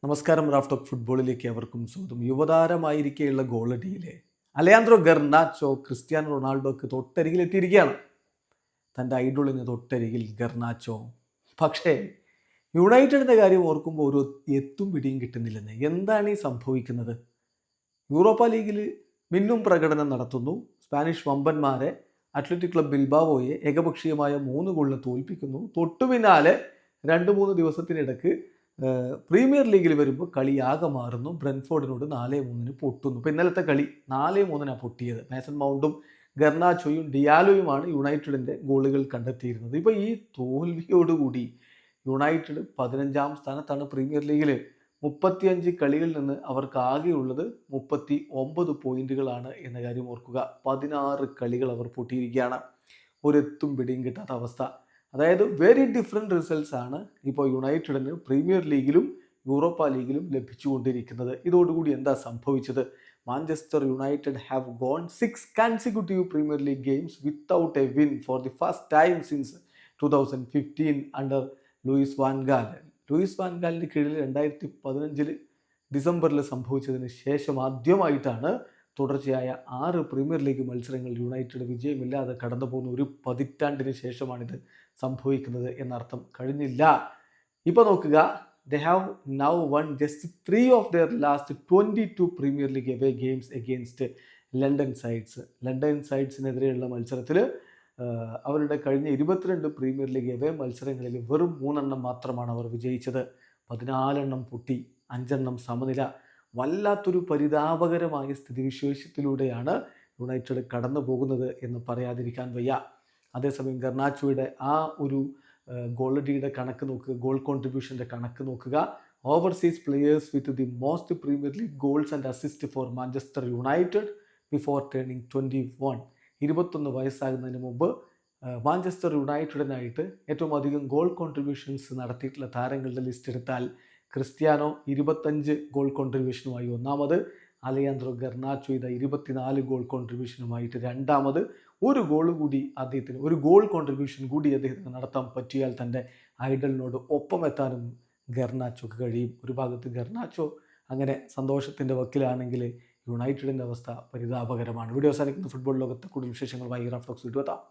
നമസ്കാരം. Raf talk ഫുട്ബോളിലേക്ക് അവർക്കും സ്വാഗതം. യുവതാരമായിരിക്കെയുള്ള ഗോളടിയിലെ അലയാൻഡ്രോ ഗർനാച്ചോ ക്രിസ്ത്യാനോ റൊണാൾഡോക്ക് തൊട്ടരികിൽ എത്തിയിരിക്കുകയാണ്. തൻ്റെ ഐഡോളിന് തൊട്ടരികിൽ ഗർനാച്ചോ. പക്ഷേ യുണൈറ്റഡിൻ്റെ കാര്യം ഓർക്കുമ്പോൾ ഒരു എത്തും പിടിയും കിട്ടുന്നില്ലെന്ന്. എന്താണ് ഈ സംഭവിക്കുന്നത്? യൂറോപ്പ ലീഗിൽ മിന്നും പ്രകടനം നടത്തുന്നു. സ്പാനിഷ് വമ്പന്മാരെ അത്ലറ്റിക് ക്ലബ് ബിൽബാവോയെ ഏകപക്ഷീയമായ 3 ഗോളിന് തോൽപ്പിക്കുന്നു. തൊട്ടു പിന്നാലെ 2-3 ദിവസത്തിനിടക്ക് പ്രീമിയർ ലീഗിൽ വരുമ്പോൾ കളി ആകെ മാറുന്നു. ബ്രെൻഫോർഡിനോട് 4-3 പൊട്ടുന്നു. ഇപ്പോൾ ഇന്നലത്തെ കളി 4-3 പൊട്ടിയത്. മേസൺ മൗണ്ടും ഗർനാച്ചോയും ഡിയാലോയുമാണ് യുണൈറ്റഡിൻ്റെ ഗോളുകൾ കണ്ടെത്തിയിരുന്നത്. ഇപ്പോൾ ഈ തോൽവിയോടുകൂടി യുണൈറ്റഡ് 15ാം സ്ഥാനത്താണ് പ്രീമിയർ ലീഗിൽ. 35 കളികളിൽ നിന്ന് അവർക്ക് ആകെയുള്ളത് 39 പോയിന്റുകളാണ് എന്ന കാര്യം ഓർക്കുക. 16 കളികൾ അവർ പൊട്ടിയിരിക്കുകയാണ്. ഒരെത്തും പിടിയും കിട്ടാത്ത അവസ്ഥ. അതായത് വെരി ഡിഫറെൻറ്റ് റിസൾട്ട്സ് ആണ് ഇപ്പോൾ യുണൈറ്റഡിന് പ്രീമിയർ ലീഗിലും യൂറോപ്പ ലീഗിലും ലഭിച്ചുകൊണ്ടിരിക്കുന്നത്. ഇതോടുകൂടി എന്താ സംഭവിച്ചത്? Manchester United have gone 6 consecutive Premier League games without a win for the first time since 2015 under Louis van Gaal. Louis van ഗാലിൻ്റെ കീഴിൽ 2015 ഡിസംബറിൽ സംഭവിച്ചതിന് ശേഷം ആദ്യമായിട്ടാണ് തുടർച്ചയായ 6 പ്രീമിയർ ലീഗ് മത്സരങ്ങൾ യുണൈറ്റഡ് വിജയമില്ലാതെ കടന്നു പോകുന്ന ഒരു പതിറ്റാണ്ടിന് ശേഷമാണിത് സംഭവിക്കുന്നത് എന്നർത്ഥം. കഴിഞ്ഞില്ല. ഇപ്പോൾ നോക്കുക, they have now won just 3 of their last 22 Premier League away games against London sides. London സൈഡ്സിനെതിരെയുള്ള മത്സരത്തിൽ അവരുടെ കഴിഞ്ഞ 22 പ്രീമിയർ ലീഗ് അവേ മത്സരങ്ങളിൽ വെറും 3 മാത്രമാണ് അവർ വിജയിച്ചത്. 14 പൊട്ടി, 5 സമനില. വല്ലാത്തൊരു പരിതാപകരമായ സ്ഥിതിവിശേഷത്തിലൂടെയാണ് യുണൈറ്റഡ് കടന്നു പോകുന്നത് എന്ന് പറയാതിരിക്കാൻ വയ്യ. അതേസമയം ഗർനാച്ചോയുടെ ആ ഒരു ഗോളടിയുടെ കണക്ക് നോക്കുക, ഗോൾ കോൺട്രിബ്യൂഷൻ്റെ കണക്ക് നോക്കുക. Overseas players with the most premier league goals and assist four Manchester United before turning 21. 21 വയസ്സാകുന്നതിന് മുമ്പ് മാഞ്ചസ്റ്റർ യുണൈറ്റഡിനായിട്ട് ഏറ്റവും അധികം ഗോൾ കോൺട്രിബ്യൂഷൻസ് നടത്തിയിട്ടുള്ള താരങ്ങളുടെ ലിസ്റ്റ് എടുത്താൽ ക്രിസ്ത്യാനോ 25 ഗോൾ കോൺട്രിബ്യൂഷനുമായി ഒന്നാമത്, അലയാൻഡ്രോ ഗർനാച്ചോ 24 ഗോൾ കോൺട്രിബ്യൂഷനുമായിട്ട് രണ്ടാമത്. ഒരു ഗോൾ കോൺട്രിബ്യൂഷൻ കൂടി അദ്ദേഹത്തിന് നടത്താൻ പറ്റിയാൽ തൻ്റെ ഐഡലിനോട് ഒപ്പം എത്താനും ഗർനാച്ചോക്ക് കഴിയും. ഒരു ഭാഗത്ത് ഗർനാച്ചോ അങ്ങനെ സന്തോഷത്തിൻ്റെ വക്കിലാണെങ്കിൽ യുണൈറ്റഡിൻ്റെ അവസ്ഥ പരിതാപകരമാണ്. വീഡിയോ അവസാനിക്കുന്ന ഫുട്ബോൾ ലോകത്തെ കൂടുതൽ വിശേഷങ്ങളുമായി റാഫ് ടോക്സ് വീഡിയോ എത്താം.